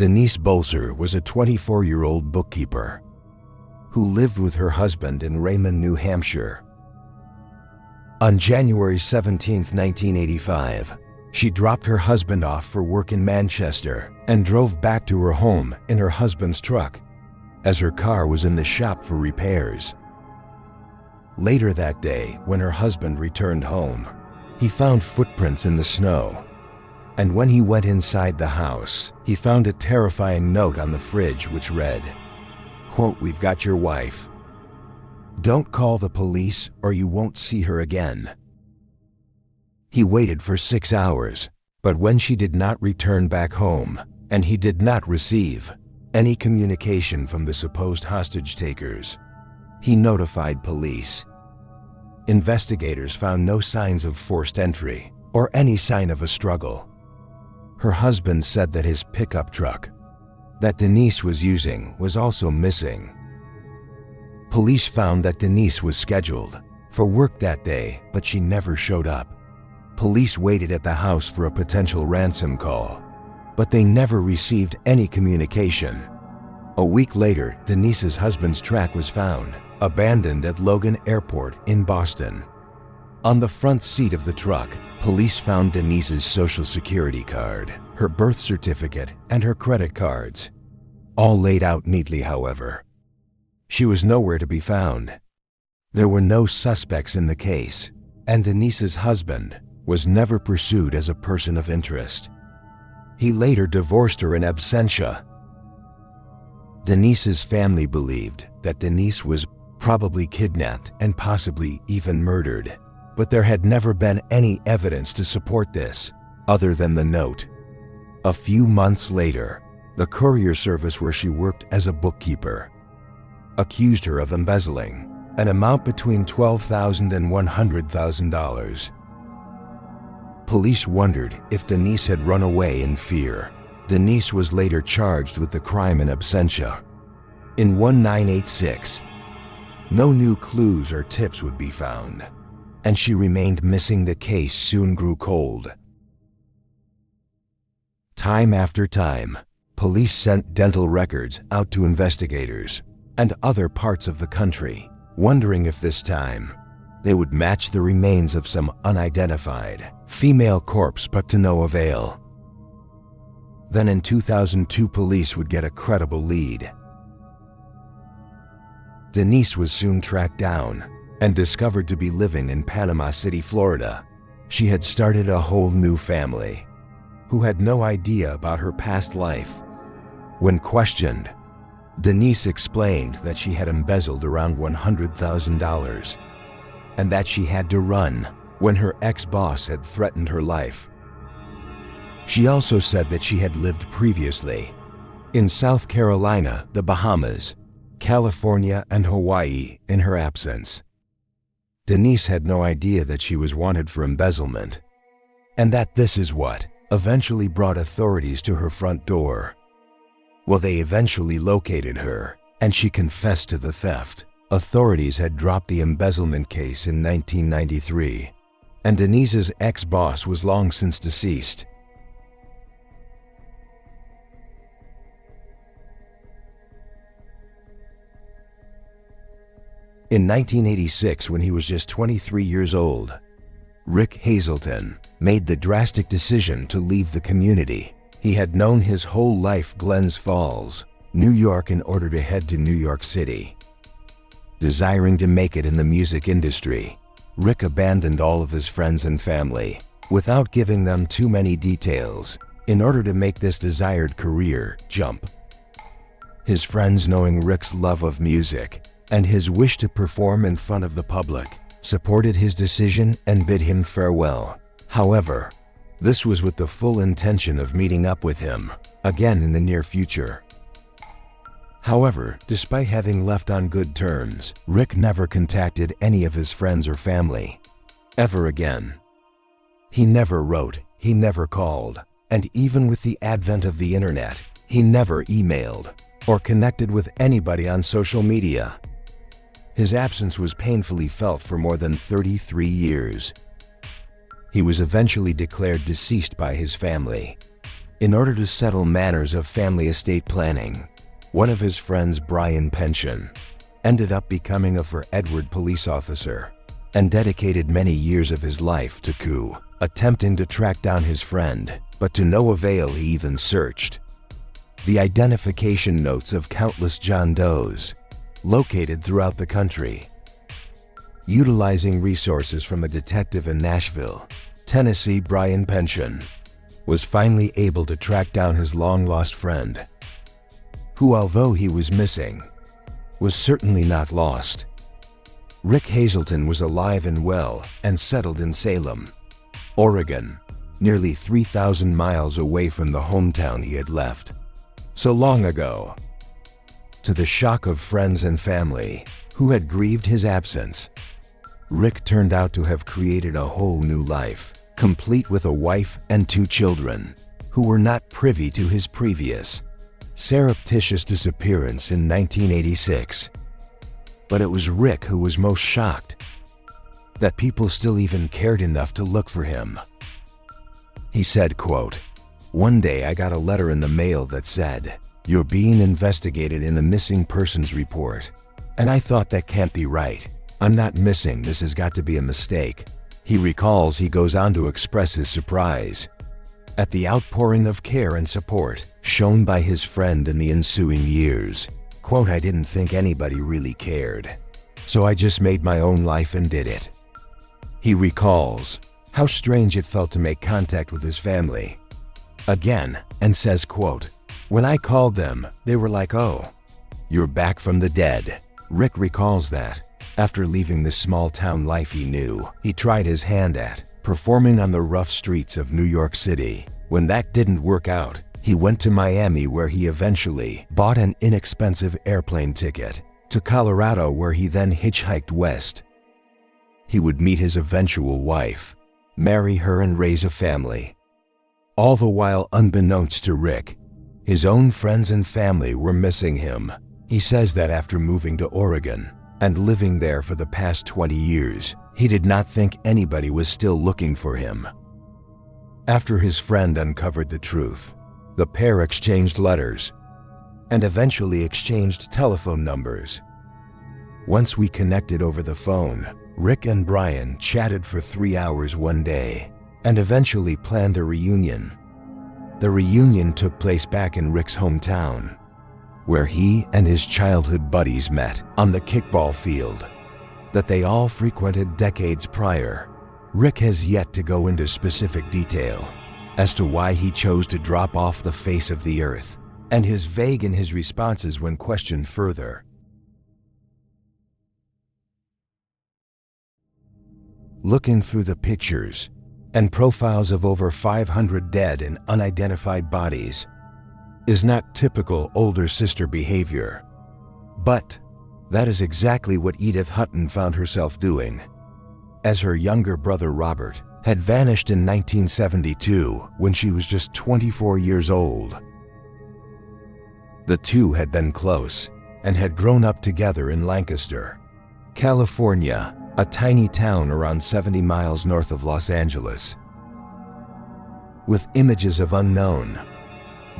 Denise Bolser was a 24-year-old bookkeeper who lived with her husband in Raymond, New Hampshire. On January 17, 1985, she dropped her husband off for work in Manchester and drove back to her home in her husband's truck, as her car was in the shop for repairs. Later that day, when her husband returned home, he found footprints in the snow. And when he went inside the house, he found a terrifying note on the fridge which read, quote, "We've got your wife. Don't call the police or you won't see her again." He waited for 6 hours, but when she did not return back home, and he did not receive any communication from the supposed hostage takers, he notified police. Investigators found no signs of forced entry or any sign of a struggle. Her husband said that his pickup truck that Denise was using was also missing. Police found that Denise was scheduled for work that day, but she never showed up. Police waited at the house for a potential ransom call, but they never received any communication. A week later, Denise's husband's truck was found, abandoned at Logan Airport in Boston. On the front seat of the truck, police found Denise's social security card, her birth certificate, and her credit cards, all laid out neatly, however. She was nowhere to be found. There were no suspects in the case, and Denise's husband was never pursued as a person of interest. He later divorced her in absentia. Denise's family believed that Denise was probably kidnapped and possibly even murdered, but there had never been any evidence to support this, other than the note. A few months later, the courier service where she worked as a bookkeeper accused her of embezzling an amount between $12,000 and $100,000. Police wondered if Denise had run away in fear. Denise was later charged with the crime in absentia. In 1986, no new clues or tips would be found, and she remained missing. The case soon grew cold. Time after time, police sent dental records out to investigators and other parts of the country, wondering if this time they would match the remains of some unidentified female corpse, but to no avail. Then in 2002, police would get a credible lead. Denise was soon tracked down and discovered to be living in Panama City, Florida. She had started a whole new family who had no idea about her past life. When questioned, Denise explained that she had embezzled around $100,000 and that she had to run when her ex-boss had threatened her life. She also said that she had lived previously in South Carolina, the Bahamas, California, and Hawaii in her absence. Denise had no idea that she was wanted for embezzlement, and that this is what eventually brought authorities to her front door. Well, they eventually located her, and she confessed to the theft. Authorities had dropped the embezzlement case in 1993, and Denise's ex-boss was long since deceased. In 1986, when he was just 23 years old, Rick Hazelton made the drastic decision to leave the community he had known his whole life, Glens Falls, New York, in order to head to New York City. Desiring to make it in the music industry, Rick abandoned all of his friends and family without giving them too many details in order to make this desired career jump. His friends, knowing Rick's love of music and his wish to perform in front of the public, supported his decision and bid him farewell. However, this was with the full intention of meeting up with him again in the near future. However, despite having left on good terms, Rick never contacted any of his friends or family ever again. He never wrote, he never called, and even with the advent of the internet, he never emailed or connected with anybody on social media. His absence was painfully felt for more than 33 years. He was eventually declared deceased by his family, In order to settle matters of family estate planning, one of his friends, Brian Pension, ended up becoming a for Edward police officer and dedicated many years of his life to coup, attempting to track down his friend, but to no avail. He even searched the identification notes of countless John Does located throughout the country. Utilizing resources from a detective in Nashville, Tennessee, Brian Pension was finally able to track down his long-lost friend, who, although he was missing, was certainly not lost. Rick Hazelton was alive and well and settled in Salem, Oregon, nearly 3,000 miles away from the hometown he had left so long ago. To the shock of friends and family who had grieved his absence, Rick turned out to have created a whole new life, complete with a wife and 2 children, who were not privy to his previous surreptitious disappearance in 1986. But it was Rick who was most shocked that people still even cared enough to look for him. He said, quote, "One day I got a letter in the mail that said, 'You're being investigated in a missing persons report.' And I thought, that can't be right. I'm not missing, this has got to be a mistake." He recalls. He goes on to express his surprise at the outpouring of care and support shown by his friend in the ensuing years. Quote, "I didn't think anybody really cared, so I just made my own life and did it." He recalls how strange it felt to make contact with his family again and says, quote, "When I called them, they were like, 'Oh, you're back from the dead.'" Rick recalls that after leaving the small town life he knew, he tried his hand at performing on the rough streets of New York City. When that didn't work out, he went to Miami, where he eventually bought an inexpensive airplane ticket to Colorado, where he then hitchhiked west. He would meet his eventual wife, marry her, and raise a family. All the while, unbeknownst to Rick, his own friends and family were missing him. He says that after moving to Oregon and living there for the past 20 years, he did not think anybody was still looking for him. After his friend uncovered the truth, the pair exchanged letters and eventually exchanged telephone numbers. Once we connected over the phone, Rick and Brian chatted for 3 hours one day and eventually planned a reunion. The reunion took place back in Rick's hometown, where he and his childhood buddies met on the kickball field that they all frequented decades prior. Rick has yet to go into specific detail as to why he chose to drop off the face of the earth, and is vague in his responses when questioned further. Looking through the pictures and profiles of over 500 dead and unidentified bodies is not typical older sister behavior, but that is exactly what Edith Hutton found herself doing, as her younger brother Robert had vanished in 1972 when she was just 24 years old. The two had been close and had grown up together in Lancaster, California, a tiny town around 70 miles north of Los Angeles. With images of unknown,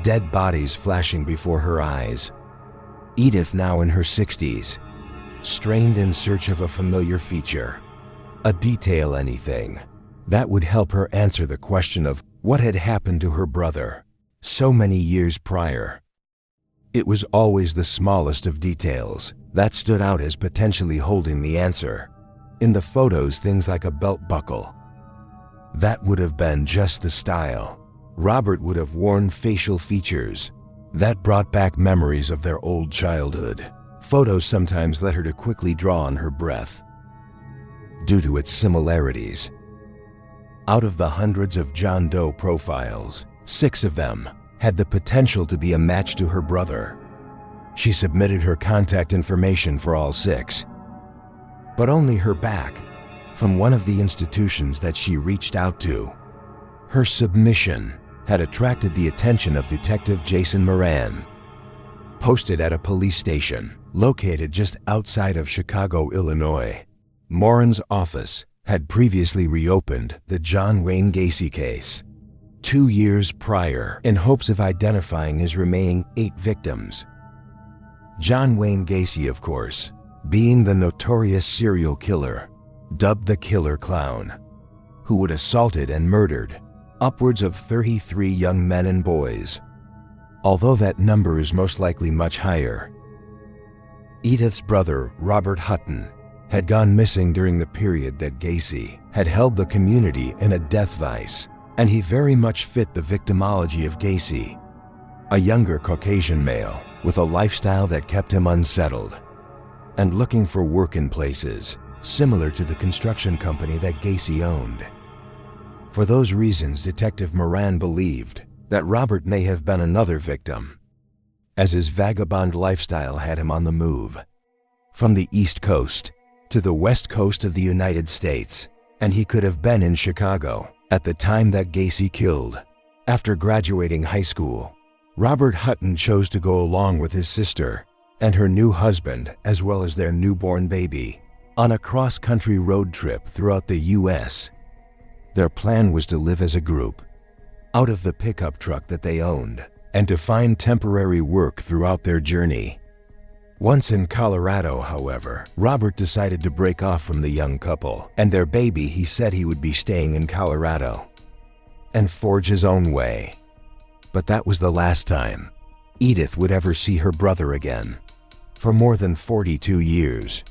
dead bodies flashing before her eyes, Edith, now in her 60s, strained in search of a familiar feature, a detail, anything that would help her answer the question of what had happened to her brother so many years prior. It was always the smallest of details that stood out as potentially holding the answer. In the photos, things like a belt buckle. That would have been just the style Robert would have worn. Facial features that brought back memories of their old childhood. Photos sometimes led her to quickly draw on her breath due to its similarities. Out of the hundreds of John Doe profiles, 6 of them had the potential to be a match to her brother. She submitted her contact information for all 6, but only heard back from one of the institutions that she reached out to. Her submission had attracted the attention of Detective Jason Moran, posted at a police station located just outside of Chicago, Illinois. Moran's office had previously reopened the John Wayne Gacy case, 2 years prior in hopes of identifying his remaining 8 victims. John Wayne Gacy, of course, being the notorious serial killer, dubbed the Killer Clown, who would assaulted and murdered upwards of 33 young men and boys, although that number is most likely much higher. Edith's brother, Robert Hutton, had gone missing during the period that Gacy had held the community in a death vice, and he very much fit the victimology of Gacy, a younger Caucasian male with a lifestyle that kept him unsettled and looking for work in places similar to the construction company that Gacy owned. For those reasons, Detective Moran believed that Robert may have been another victim, as his vagabond lifestyle had him on the move from the East Coast to the West Coast of the United States, and he could have been in Chicago at the time that Gacy killed. After graduating high school, Robert Hutton chose to go along with his sister and her new husband, as well as their newborn baby, on a cross-country road trip throughout the U.S. Their plan was to live as a group out of the pickup truck that they owned and to find temporary work throughout their journey. Once in Colorado, however, Robert decided to break off from the young couple and their baby. He said he would be staying in Colorado and forge his own way. But that was the last time Edith would ever see her brother again for more than 42 years.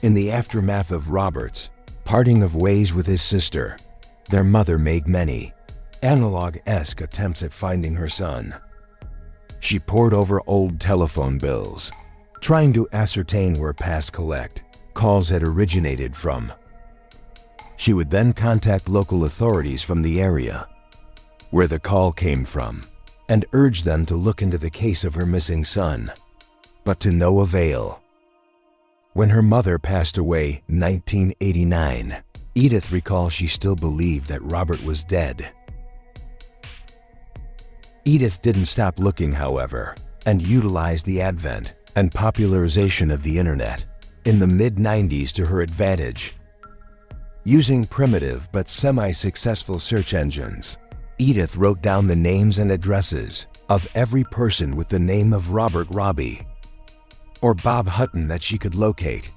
In the aftermath of Robert's parting of ways with his sister, their mother made many analog-esque attempts at finding her son. She pored over old telephone bills, trying to ascertain where past collect calls had originated from. She would then contact local authorities from the area where the call came from and urge them to look into the case of her missing son, but to no avail. When her mother passed away in 1989, Edith recalls she still believed that Robert was dead. Edith didn't stop looking, however, and utilized the advent and popularization of the internet in the mid-90s to her advantage. Using primitive but semi-successful search engines, Edith wrote down the names and addresses of every person with the name of Robert Robbie or Bob Hutton that she could locate.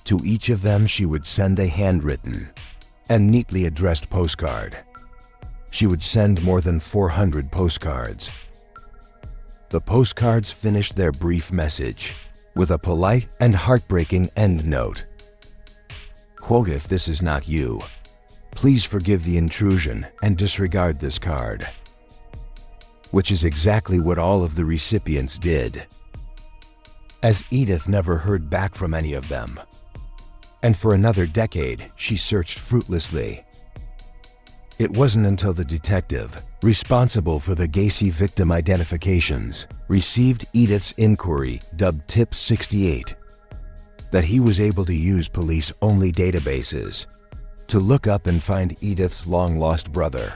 To each of them, she would send a handwritten and neatly addressed postcard. She would send more than 400 postcards. The postcards finished their brief message with a polite and heartbreaking end note. Quote, "If this is not you, please forgive the intrusion and disregard this card." Which is exactly what all of the recipients did, as Edith never heard back from any of them. And for another decade, she searched fruitlessly. It wasn't until the detective responsible for the Gacy victim identifications received Edith's inquiry, dubbed Tip 68, that he was able to use police-only databases to look up and find Edith's long-lost brother.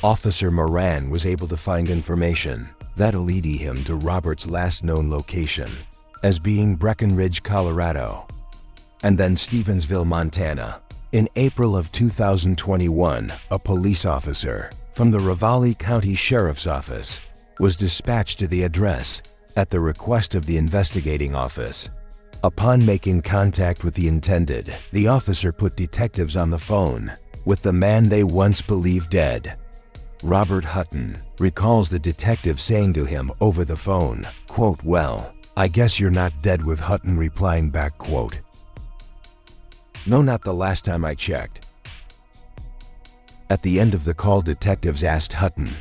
Officer Moran was able to find information that led him to Robert's last known location as being Breckenridge, Colorado, and then Stevensville, Montana. In April of 2021, a police officer from the Ravalli County Sheriff's Office was dispatched to the address at the request of the investigating office. Upon making contact with the intended, the officer put detectives on the phone with the man they once believed dead. Robert Hutton recalls the detective saying to him over the phone, quote, "Well, I guess you're not dead," with Hutton replying back, quote, "No, not the last time I checked." At the end of the call, detectives asked Hutton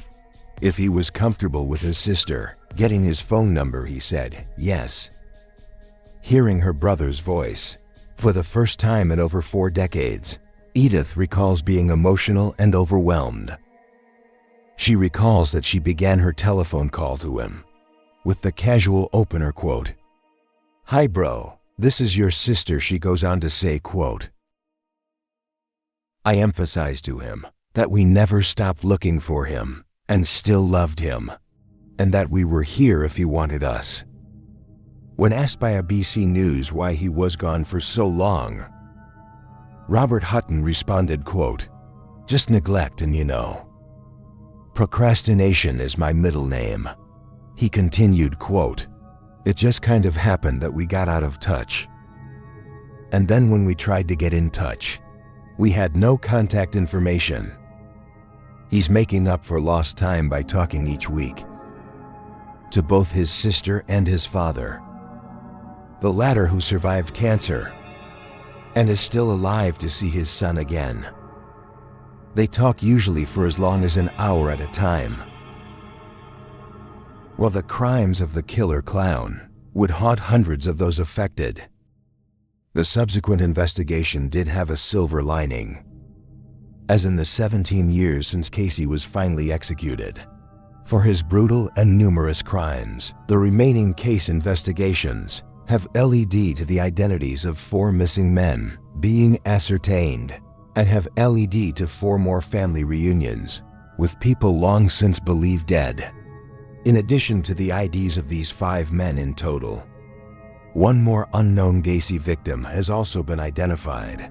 if he was comfortable with his sister getting his phone number. He said yes. Hearing her brother's voice for the first time in over 4 decades, Edith recalls being emotional and overwhelmed. She recalls that she began her telephone call to him with the casual opener, quote, "Hi bro, this is your sister." She goes on to say, quote, "I emphasized to him that we never stopped looking for him and still loved him, and that we were here if he wanted us." When asked by ABC News why he was gone for so long, Robert Hutton responded, quote, Just neglect and procrastination is my middle name. He continued, quote, "It just kind of happened that we got out of touch. And then when we tried to get in touch, we had no contact information. He's making up for lost time by talking each week to both his sister and his father, the latter who survived cancer and is still alive to see his son again. They talk usually for as long as an hour at a time." While the crimes of the killer clown would haunt hundreds of those affected, the subsequent investigation did have a silver lining, as in the 17 years since Casey was finally executed for his brutal and numerous crimes, the remaining case investigations have led to the identities of 4 missing men being ascertained and have led to 4 more family reunions with people long since believed dead. In addition to the IDs of these 5 men in total, 1 more unknown Gacy victim has also been identified.